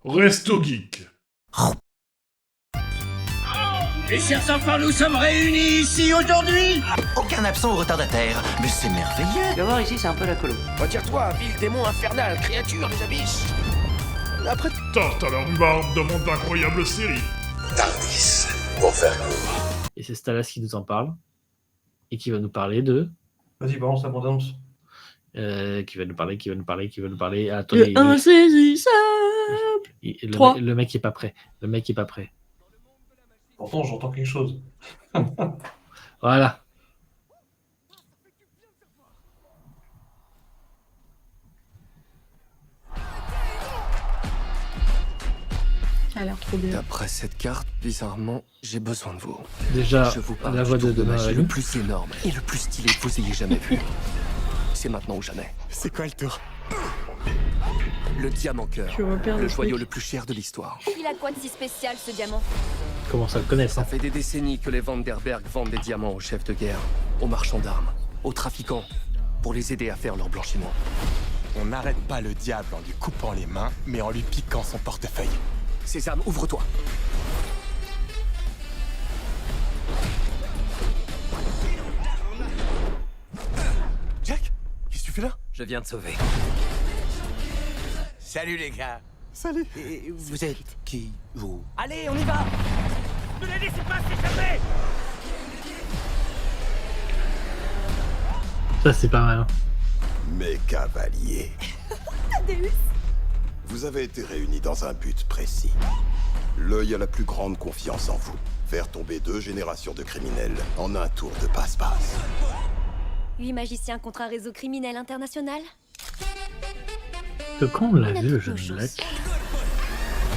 Resto Geek. Mes chers enfants, nous sommes réunis ici aujourd'hui. Aucun absent ou retardataire, mais c'est merveilleux. Tu vas voir, ici, c'est un peu la colo. Retire-toi, vil démon infernal, créature des abysses. Après... Tarte à la rhubarbe demande d'incroyables séries. Tardis, pour faire court. Et c'est Stalas qui nous en parle. Et qui va nous parler de... Vas-y, balance la bande-annonce. Qui va nous parler. Attendez, Le insaisissable. le mec est pas prêt. Pourtant, j'entends quelque chose. Voilà. Ça a l'air trop bien. D'après cette carte, bizarrement, j'ai besoin de vous. Déjà, Je vous parle la voix du tour de magie Noël. le plus énorme et le plus stylé que vous ayez jamais vu. C'est maintenant ou jamais. C'est quoi le tour? Le diamant cœur. Tu repères Le le joyau truc. le plus cher de l'histoire. Il a quoi de si spécial ce diamant? Comment ça le connaît, Ça ça? fait des décennies que les Vanderberg vendent des diamants aux chefs de guerre, aux marchands d'armes, aux trafiquants, pour les aider à faire leur blanchiment. On n'arrête pas le diable en lui coupant les mains, mais en lui piquant son portefeuille. Sésame, ouvre-toi. Jack, qu'est-ce que tu fais là? Je viens de sauver. Salut les gars. Salut. Et vous êtes qui, vous? Allez, on y va. Ne les laissez pas s'échapper. Ça, c'est pas mal. Hein. Mes cavaliers. Vous avez été réunis dans un but précis. L'œil a la plus grande confiance en vous. Faire tomber 2 générations de criminels en un tour de passe-passe. 8 magiciens contre un réseau criminel international? Que quand on l'a On a vu, le toutes jeune nos Black, choses.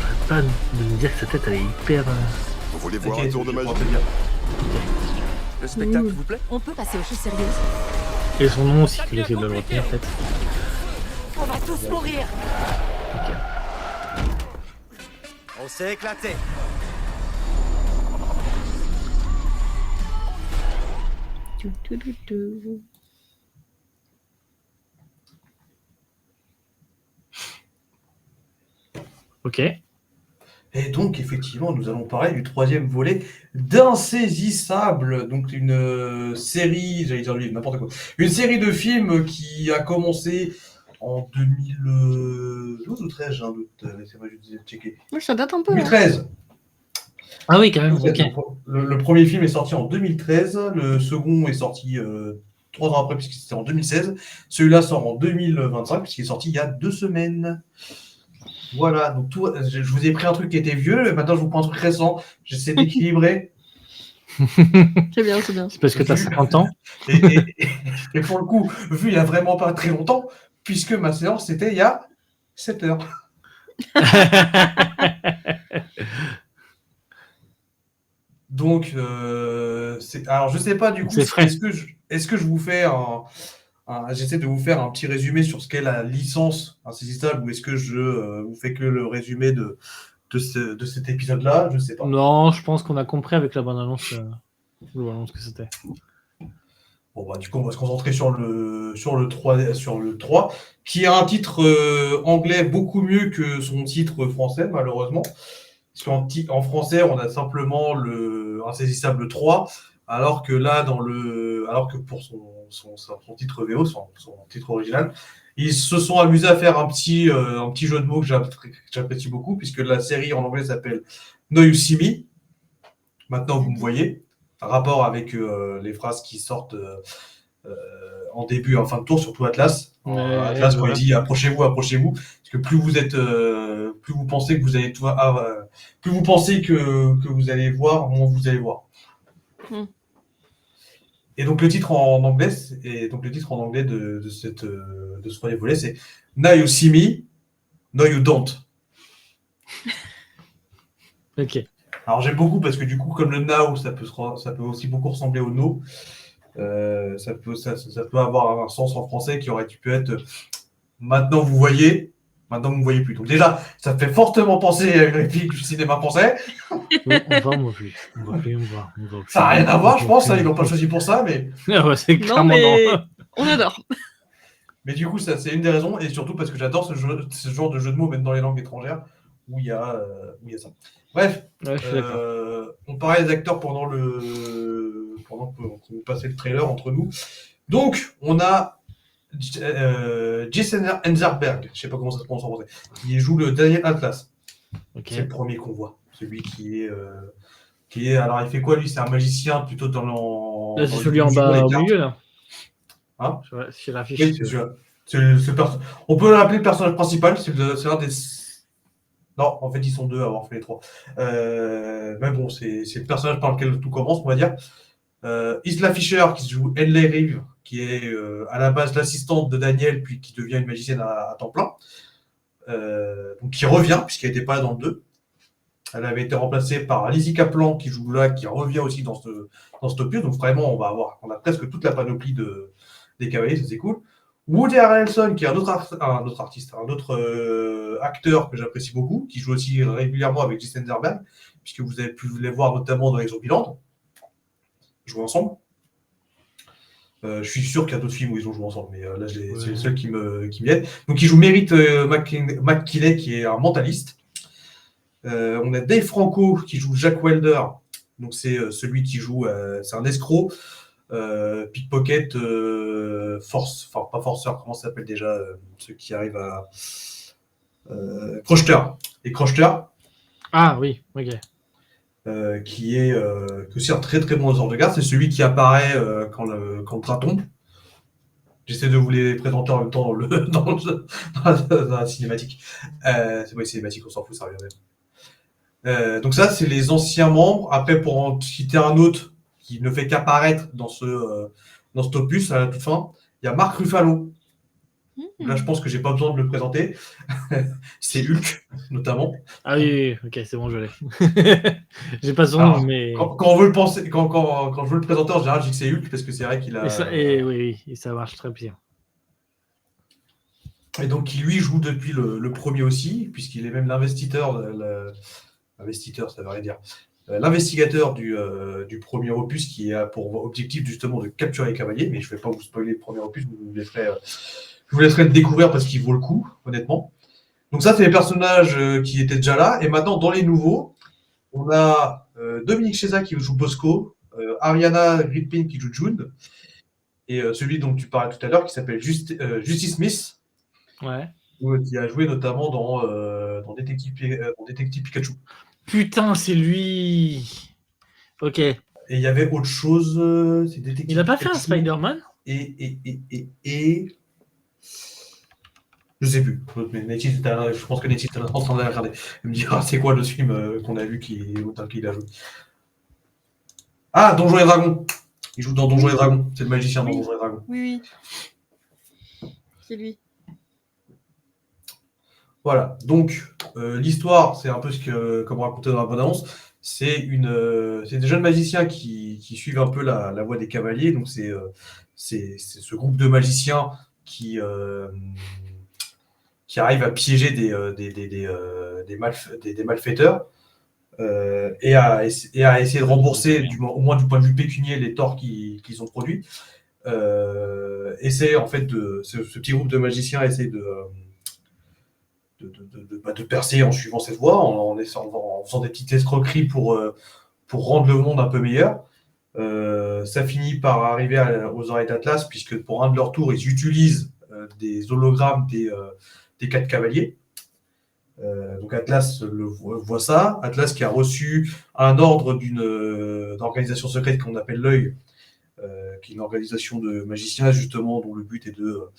j'arrête pas de me dire que sa tête, elle est hyper... Vous voulez voir Ok, un tour de je magie? crois te dire. Le spectacle vous plaît? On peut passer aux choses sérieuses. Et son nom aussi, qu'il essaie de le retenir, peut-être. On va tous mourir. On s'est éclaté. Ok. Et donc, effectivement, nous allons parler du 3e volet d'Insaisissable. Donc, une série, j'allais dire n'importe quoi. Une série de films qui a commencé en 2012 ou 13, j'ai un doute. Laissez-moi juste checker. Moi, ça date un peu. Hein. 2013. Ah oui, quand même, ok. Le premier film est sorti en 2013. Le second est sorti 3 ans après, puisque c'était en 2016. Celui-là sort en 2025, puisqu'il est sorti il y a 2 semaines. Voilà, donc tout, je vous ai pris un truc qui était vieux, et maintenant je vous prends un truc récent. J'essaie d'équilibrer. C'est bien, c'est bien. C'est parce que t'as 50 ans. Et pour le coup, vu il y a vraiment pas très longtemps, puisque ma séance c'était il y a 7 heures. Donc, alors je sais pas du coup, C'est frais. est-ce que je vous fais j'essaie de vous faire un petit résumé sur ce qu'est la licence Insaisissable, ou est-ce que je vous fais que le résumé de cet épisode-là? Je sais pas. Non, je pense qu'on a compris avec la bande-annonce que c'était. Bon, bah, du coup, on va se concentrer sur le 3, qui a un titre anglais beaucoup mieux que son titre français, malheureusement. Parce qu'en français, on a simplement le Insaisissable 3, alors que là, alors que pour son titre VO, son titre original, ils se sont amusés à faire un petit jeu de mots que j'apprécie beaucoup, puisque la série en anglais s'appelle Now You See Me. Maintenant, vous me voyez. Rapport avec les phrases qui sortent en début et en fin de tour, surtout Atlas. Atlas, quand il dit approchez-vous, approchez-vous, parce que plus vous pensez que vous allez plus vous pensez que vous allez voir, moins vous allez voir. Et donc le titre en anglais, de ce premier volet, c'est Now You See Me, No You Don't. Ok. Alors j'aime beaucoup parce que du coup, comme le now, ça peut aussi beaucoup ressembler au no. Ça peut avoir un sens en français qui aurait pu être maintenant vous voyez, maintenant vous ne voyez plus. Donc déjà, ça fait fortement penser à une réplique du cinéma français. On voit plus. Ça n'a rien à voir, je pense. Ils l'ont pas choisi pour ça, mais. Ah ouais, c'est Non, clairement mais non. on adore. Mais du coup, ça c'est une des raisons, et surtout parce que j'adore ce genre de jeu de mots, même dans les langues étrangères, où il y a ça. Bref, Ouais, je suis d'accord. on parlait des acteurs pendant qu'on passait le trailer entre nous. Donc, on a Jason Enzerberg, je sais pas comment ça se prononce en français, qui joue le Daniel Atlas. Ok. C'est le premier qu'on voit. Celui qui est. Alors, il fait quoi lui? C'est un magicien plutôt dans Là, c'est celui en bas au milieu, là. Hein? C'est l'affiche. Oui, c'est celui-là. On peut l'appeler le personnage principal. C'est un des. Non, en fait, ils sont deux à avoir fait les trois. Mais bon, c'est le personnage par lequel tout commence, on va dire. Isla Fisher, qui joue Henley Reeve, qui est à la base l'assistante de Daniel, puis qui devient une magicienne à temps plein. Donc, qui revient, puisqu'elle n'était pas là dans le 2. Elle avait été remplacée par Lizzie Kaplan, qui joue là, qui revient aussi dans cet opus. Donc, vraiment, on a presque toute la panoplie des cavaliers, ça c'est cool. Woody Harrelson, qui est un autre acteur que j'apprécie beaucoup, qui joue aussi régulièrement avec Jason Zerberg, puisque vous avez pu les voir notamment dans Exobiland. Jouer ensemble. Je suis sûr qu'il y a d'autres films où ils ont joué ensemble, mais là, c'est le seul qui me viennent. Donc, il joue Merritt McKinney, qui est un mentaliste. On a Dave Franco, qui joue Jack Welder. Donc, c'est celui qui joue... c'est un escroc. Pickpocket, enfin pas forceur, comment ça s'appelle déjà, ceux qui arrivent à crocheteur. Les crocheteurs. Ah oui, ok. Qui est aussi un très très bon lanceur de garde. C'est celui qui apparaît quand le train tombe. J'essaie de vous les présenter en même temps dans la cinématique. C'est pas une cinématique, on s'en fout, ça revient même. Donc ça, c'est les anciens membres. Après, pour en citer un autre qui ne fait qu'apparaître dans cet opus à la toute fin, il y a Mark Ruffalo. Là, je pense que j'ai pas besoin de le présenter. C'est Hulk, notamment. Ah oui, ok, c'est bon, je l'ai. J'ai pas son nom, mais... Quand on veut le penser, quand je veux le présenter, en général, je dis que c'est Hulk, parce que c'est vrai qu'il a... Oui, et ça marche très bien. Et donc, qui lui joue depuis le premier aussi, puisqu'il est même l'investigateur, ça veut rien dire, l'investigateur du premier opus, qui a pour objectif justement de capturer les cavaliers, mais je ne vais pas vous spoiler le premier opus, je vous laisserai le découvrir parce qu'il vaut le coup, honnêtement. Donc ça, c'est les personnages qui étaient déjà là, et maintenant, dans les nouveaux, on a Dominique Chesa qui joue Bosco, Ariana Greenpin qui joue June, et celui dont tu parlais tout à l'heure, qui s'appelle Justice Smith, ouais. Qui a joué notamment dans Détective Pikachu. Putain, c'est lui. Ok. Et il y avait autre chose. Il n'a pas fait un Spider-Man et je sais plus. Mais Nettie, je pense que Nettie était en train de regarder. Elle me dira c'est quoi le film qu'on a vu qu'il a joué. Ah, Donjons et Dragons. Il joue dans Donjons et Dragons. C'est le magicien dans Donjons et Dragons. Oui. C'est lui. Voilà, donc l'histoire, c'est un peu comme raconté dans la bande-annonce, c'est des jeunes magiciens qui suivent un peu la voie des cavaliers, donc c'est ce groupe de magiciens qui arrivent à piéger des malfaiteurs et à essayer de rembourser, au moins du point de vue pécunier, les torts qu'ils ont produits. En fait, ce petit groupe de magiciens essaie de percer en suivant cette voie, en faisant des petites escroqueries pour rendre le monde un peu meilleur. Ça finit par arriver aux oreilles d'Atlas, puisque pour un de leurs tours, ils utilisent des hologrammes des 4 cavaliers. Donc Atlas voit ça. Atlas qui a reçu un ordre d'une organisation secrète qu'on appelle l'Œil, qui est une organisation de magiciens, justement, dont le but est de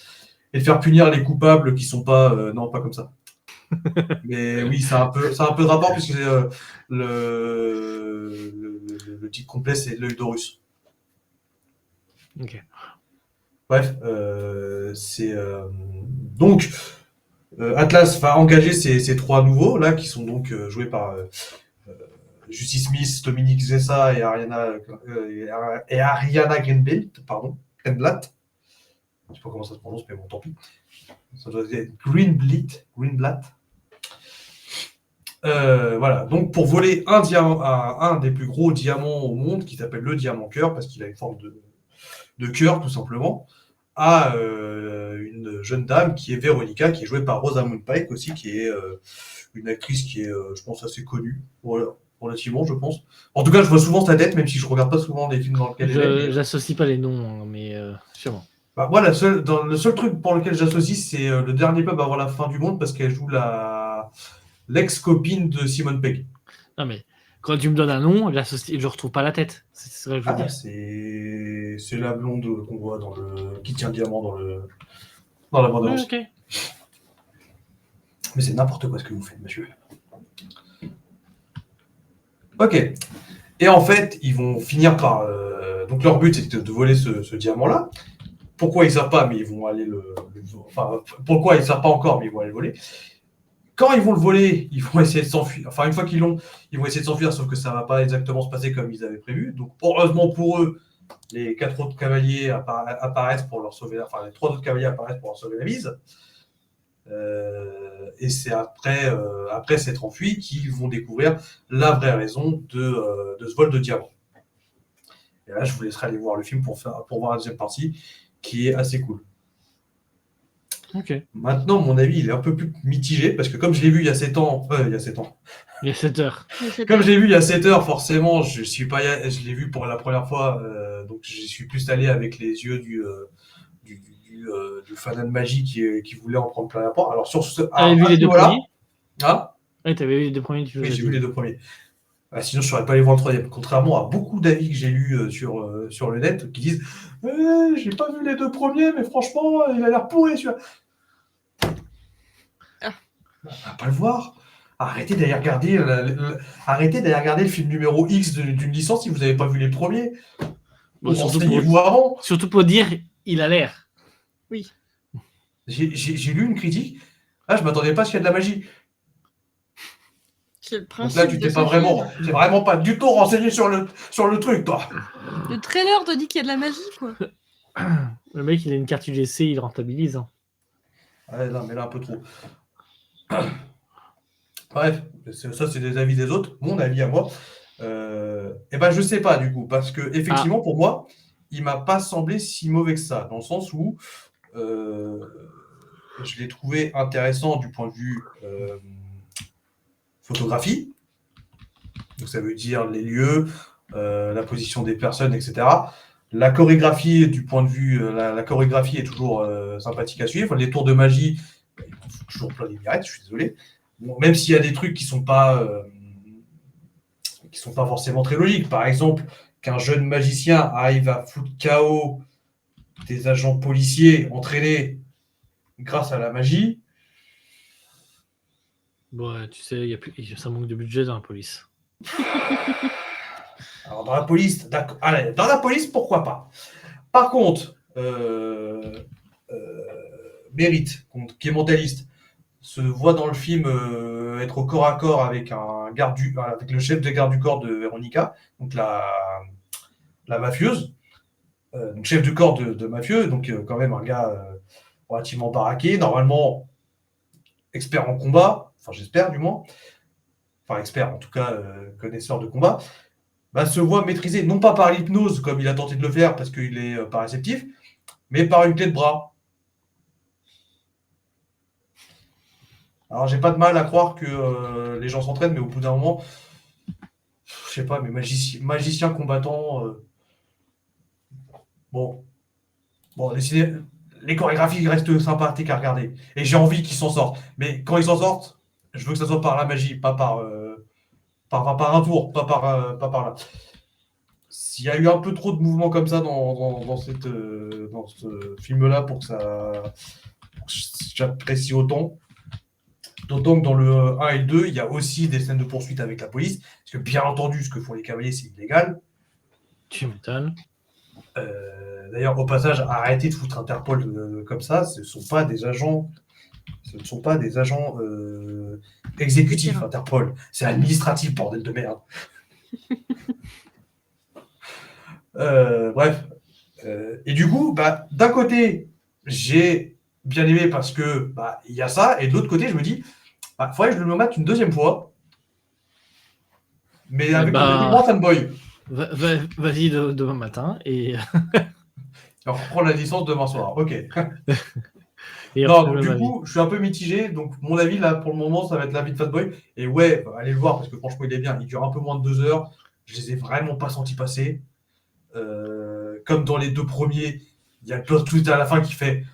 faire punir les coupables qui sont pas... non, pas comme ça. Mais oui, c'est un peu de rapport, puisque le titre complet, c'est l'Œil d'Horus. Ok. Bref, donc Atlas va engager ces 3 nouveaux là, qui sont donc joués par Justice Smith, Dominique Zessa et Ariana Greenblatt, pardon, Greenblatt. Je sais pas comment ça se prononce, mais bon, tant pis. Ça doit être Greenblatt. Voilà, donc pour voler un des plus gros diamants au monde, qui s'appelle le diamant cœur, parce qu'il a une forme de cœur, tout simplement, à une jeune dame qui est Véronica, qui est jouée par Rosamund Pike aussi, qui est une actrice qui est, je pense, assez connue, voilà, relativement, je pense. En tout cas, je vois souvent sa tête, même si je regarde pas souvent les films dans lesquels elle est. J'associe pas les noms, hein, mais sûrement. Bah, moi, le seul truc pour lequel j'associe, c'est le dernier pub avant la fin du monde, parce qu'elle joue l'ex-copine de Simone Pegg. Non, mais quand tu me donnes un nom, je retrouve pas la tête. C'est ce que je veux dire. C'est la blonde qu'on voit qui tient le diamant dans la bande-annonce. Ok. Mais c'est n'importe quoi ce que vous faites, monsieur. Ok. Et en fait, ils vont finir par... donc leur but, c'est de voler ce diamant-là. Pourquoi ils ne savent pas, mais ils vont aller enfin, pourquoi ils ne savent pas encore, mais ils vont aller le voler. Quand ils vont le voler, ils vont essayer de s'enfuir. Enfin, une fois qu'ils l'ont, ils vont essayer de s'enfuir, sauf que ça ne va pas exactement se passer comme ils avaient prévu. Donc, heureusement pour eux, les 4 autres cavaliers apparaissent pour leur sauver... Enfin, les 3 autres cavaliers apparaissent pour leur sauver la mise. Et c'est après s'être enfuis qu'ils vont découvrir la vraie raison de ce vol de diamant. Et là, je vous laisserai aller voir le film pour voir la deuxième partie, qui est assez cool. Ok. Maintenant, mon avis, il est un peu plus mitigé, parce que comme je l'ai vu il y a 7 ans... il y a 7 ans. Il y a 7 heures. Comme je l'ai vu il y a 7 heures, forcément, je l'ai vu pour la première fois, donc je suis plus allé avec les yeux du fanat de magie qui voulait en prendre plein la porte. Alors sur ce... T'avais vu les deux premiers? Hein? Oui, t'avais vu les deux premiers. Oui, j'ai vu les 2 premiers. Sinon, je ne saurais pas aller voir le 3e. Contrairement à beaucoup d'avis que j'ai lus sur le net qui disent j'ai pas vu les 2 premiers, mais franchement, il a l'air pourri, celui-là. On va pas le voir. Arrêtez d'aller regarder le film numéro X d'une licence si vous n'avez pas vu les premiers. Bon, Renseignez-vous avant. Surtout pour dire il a l'air. Oui. J'ai lu une critique. Ah, je m'attendais pas à ce qu'il y ait de la magie. C'est le Donc principe. là, tu t'es pas vraiment, t'es vraiment pas du tout renseigné sur le truc, toi. Le trailer te dit qu'il y a de la magie, quoi. Le mec, il a une carte UGC, il rentabilise. Hein. Ouais, non, mais là, un peu trop. Bref, ça, c'est des avis des autres. Mon avis à moi. Et ben, je sais pas, du coup, parce que, effectivement, pour moi, il m'a pas semblé si mauvais que ça, dans le sens où je l'ai trouvé intéressant du point de vue photographie. Donc, ça veut dire les lieux, la position des personnes, etc. La chorégraphie, du point de vue, la chorégraphie est toujours sympathique à suivre. Les tours de magie, il faut toujours plein les mirettes, je suis désolé. Bon, même s'il y a des trucs qui sont pas forcément très logiques. Par exemple, qu'un jeune magicien arrive à foutre KO des agents policiers entraînés grâce à la magie. Bon, tu sais, ça manque de budget dans la police. Alors, dans la police, d'accord. Allez, dans la police, pourquoi pas. Par contre, Mérite, qui est mentaliste, se voit dans le film être au corps à corps avec avec le chef de garde du corps de Véronica, donc la mafieuse, donc chef du corps de mafieux, donc quand même un gars relativement baraqué, normalement expert en combat, enfin j'espère du moins, enfin expert en tout cas connaisseur de combat, se voit maîtrisé non pas par l'hypnose comme il a tenté de le faire parce qu'il est pas réceptif, mais par une clé de bras. Alors, j'ai pas de mal à croire que les gens s'entraînent, mais au bout d'un moment, je sais pas, mais magicien combattant, bon, les chorégraphies restent sympathiques à regarder. Et j'ai envie qu'ils s'en sortent. Mais quand ils s'en sortent, je veux que ça soit par la magie, pas par un tour, pas par là. S'il y a eu un peu trop de mouvements comme ça dans ce film-là pour que j'apprécie autant. D'autant que dans le 1 et le 2, il y a aussi des scènes de poursuite avec la police. Parce que bien entendu, ce que font les cavaliers, c'est illégal. Tu m'étonnes. D'ailleurs, au passage, arrêtez de foutre Interpol comme ça. Ce ne sont pas des agents exécutifs, Interpol. C'est administratif, bordel de merde. Bref. Et du coup, d'un côté, j'ai bien aimé parce que il y a ça, et de l'autre côté, je me dis, faudrait que je le mette une deuxième fois, mais avec un fanboy. Vas-y demain matin et. Alors, prends la licence demain soir, ok. Non, donc du coup, je suis un peu mitigé. Donc, mon avis, là, pour le moment, ça va être l'avis de Fatboy. Et ouais, allez le voir parce que franchement, il est bien. Il dure un peu moins de 2 heures. Je les ai vraiment pas sentis passer. Comme dans les 2 premiers, il y a le plot twist à la fin qui fait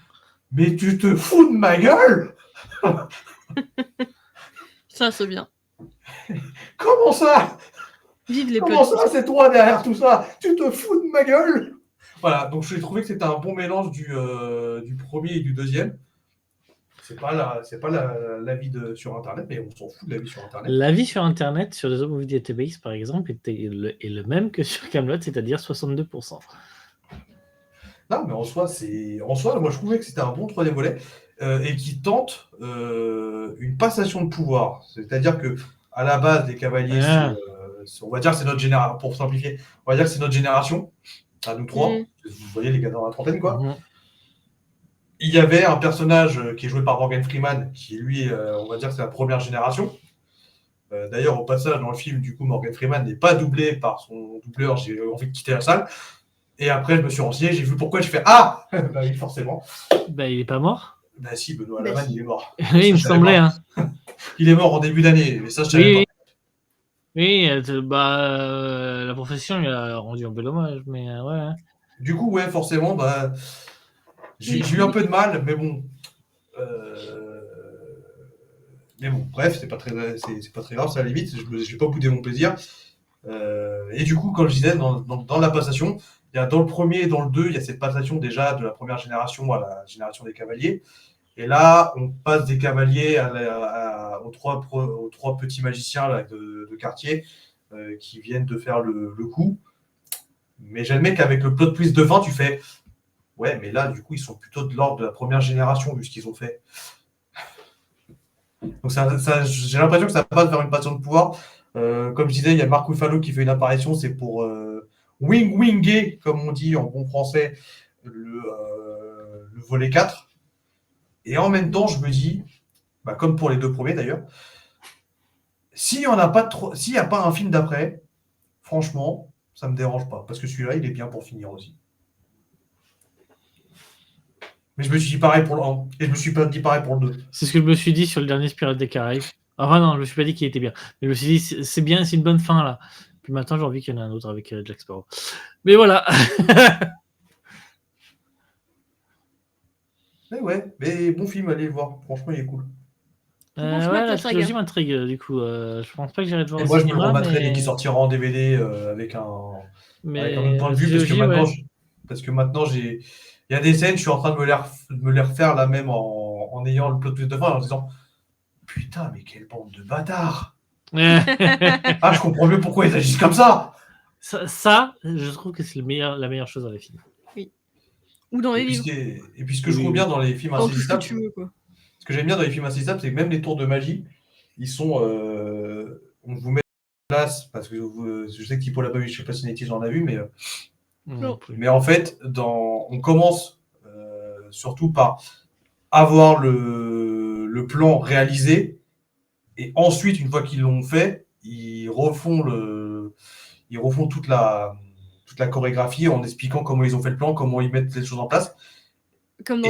mais tu te fous de ma gueule? Ça, c'est bien. Comment ça? Vive les Comment potes. ça, c'est toi derrière tout ça? Tu te fous de ma gueule? Voilà, donc j'ai trouvé que c'était un bon mélange du premier et du deuxième. C'est pas l'avis sur Internet, mais on s'en fout de l'avis sur Internet. L'avis sur Internet, sur The Movie Database, par exemple, est le même que sur Kaamelott, c'est-à-dire 62%. Non, mais en soi, moi je trouvais que c'était un bon troisième volet et qui tente une passation de pouvoir. C'est-à-dire que à la base, les cavaliers, on va dire que c'est notre génération, pour simplifier, on va dire que c'est notre génération, à nous trois. Vous voyez les gars dans la trentaine, quoi. Il y avait un personnage qui est joué par Morgan Freeman, qui lui, on va dire que c'est la première génération. D'ailleurs, au passage, dans le film, du coup, Morgan Freeman n'est pas doublé par son doubleur. J'ai envie de quitter la salle. Et après, je me suis renseigné, j'ai vu pourquoi, j'ai fait ah bah oui, forcément. Bah, il est pas mort. Bah si, Benoît Lamanne, il est mort. Oui, il me semblait. Hein. Il est mort en début d'année, mais ça, je savais pas. Oui, la profession, il a rendu un bel hommage, mais ouais. Hein. Du coup, ouais, forcément, bah, j'ai eu un peu de mal, mais bon. Mais bon, bref, c'est pas très grave, ça à la limite, je vais pas bouder mon plaisir. Et du coup, comme je disais, dans la passation, il y a dans le premier et dans le 2, il y a cette passation déjà de la première génération à la génération des cavaliers. Et là, on passe des cavaliers aux trois petits magiciens là, de quartier qui viennent de faire le coup. Mais j'admets qu'avec le plot twist de fin, tu fais ouais, mais là, du coup, ils sont plutôt de l'ordre de la première génération vu ce qu'ils ont fait. Donc j'ai l'impression que ça passe vers une passion de pouvoir. Comme je disais, il y a Mark Ruffalo qui fait une apparition, c'est pour winger, comme on dit en bon français, le volet 4. Et en même temps, je me dis, bah, comme pour les 2 premiers d'ailleurs, s'il n'y a pas un film d'après, franchement, ça ne me dérange pas. Parce que celui-là, il est bien pour finir aussi. Mais je me suis dit pareil pour le 1. Et je me suis pas dit pareil pour le 2. C'est ce que je me suis dit sur le dernier Pirates des Caraïbes. Enfin non, je me suis pas dit qu'il était bien. Mais je me suis dit, c'est bien, c'est une bonne fin là. Puis maintenant, j'ai envie qu'il y en ait un autre avec Jack Sparrow. Mais voilà. Mais bon film, allez le voir. Franchement, il est cool. Ouais, la trilogie m'intrigue du coup. Je pense pas que j'irai le voir. Et moi, je me le remettrai dès qu'il sortira en DVD avec un autre point de vue. Parce que maintenant, il y a des scènes, je suis en train de me les refaire là même en ayant le plot twist de fin, en disant putain, mais quelle bande de bâtards. Ah, je comprends mieux pourquoi ils agissent comme ça. Ça, je trouve que c'est la meilleure chose dans les films. Oui. Ou dans les livres. Et puis ce que je trouve bien dans les films insaisissables, ce que j'aime bien dans les films insaisissables, c'est que même les tours de magie, ils sont. On vous met en place, parce que je sais que Tipo l'a pas vu, je sais pas si Nettie en a vu, mais. Mais en fait, on commence surtout par avoir le plan réalisé, et ensuite, une fois qu'ils l'ont fait, ils refont toute la chorégraphie en expliquant comment ils ont fait le plan, comment ils mettent les choses en place. Comme dans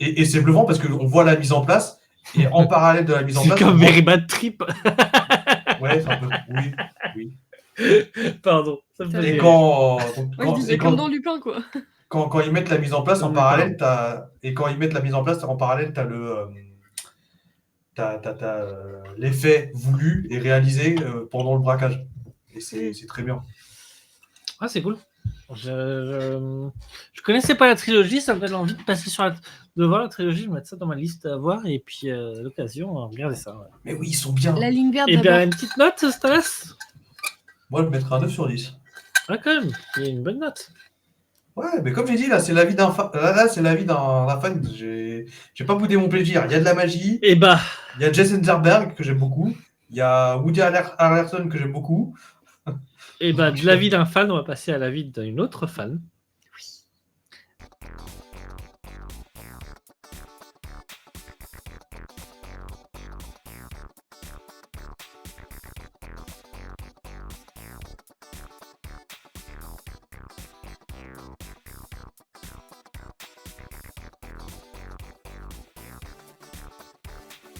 et c'est bluffant parce qu'on voit la mise en place, et en parallèle de la mise en place. C'est comme Very Bad Trip. Ouais, c'est un peu. Oui. Pardon. Ça me fait comme dans Lupin, quoi. Quand ils mettent la mise en place en parallèle, t'as l'effet voulu et réalisé pendant le braquage. Et c'est très bien. Ah, c'est cool. Je connaissais pas la trilogie, ça me donne envie de voir la trilogie, je vais mettre ça dans ma liste à voir, et puis l'occasion, regardez ça. Ouais. Mais oui, ils sont bien. La ligne verte. Et bien, une petite note, Stalas. Moi, je mettrais un 9 sur 10. Ah, quand même, il y a une bonne note. Ouais, mais comme j'ai dit, là, c'est l'avis d'un fan. Là, c'est l'avis d'un fan. J'ai pas boudé mon plaisir. Il y a de la magie. Et bah. Il y a Jason Zerberg, que j'aime beaucoup. Il y a Woody Harrelson, que j'aime beaucoup. Et bah, de l'avis d'un fan, on va passer à l'avis d'une autre fan.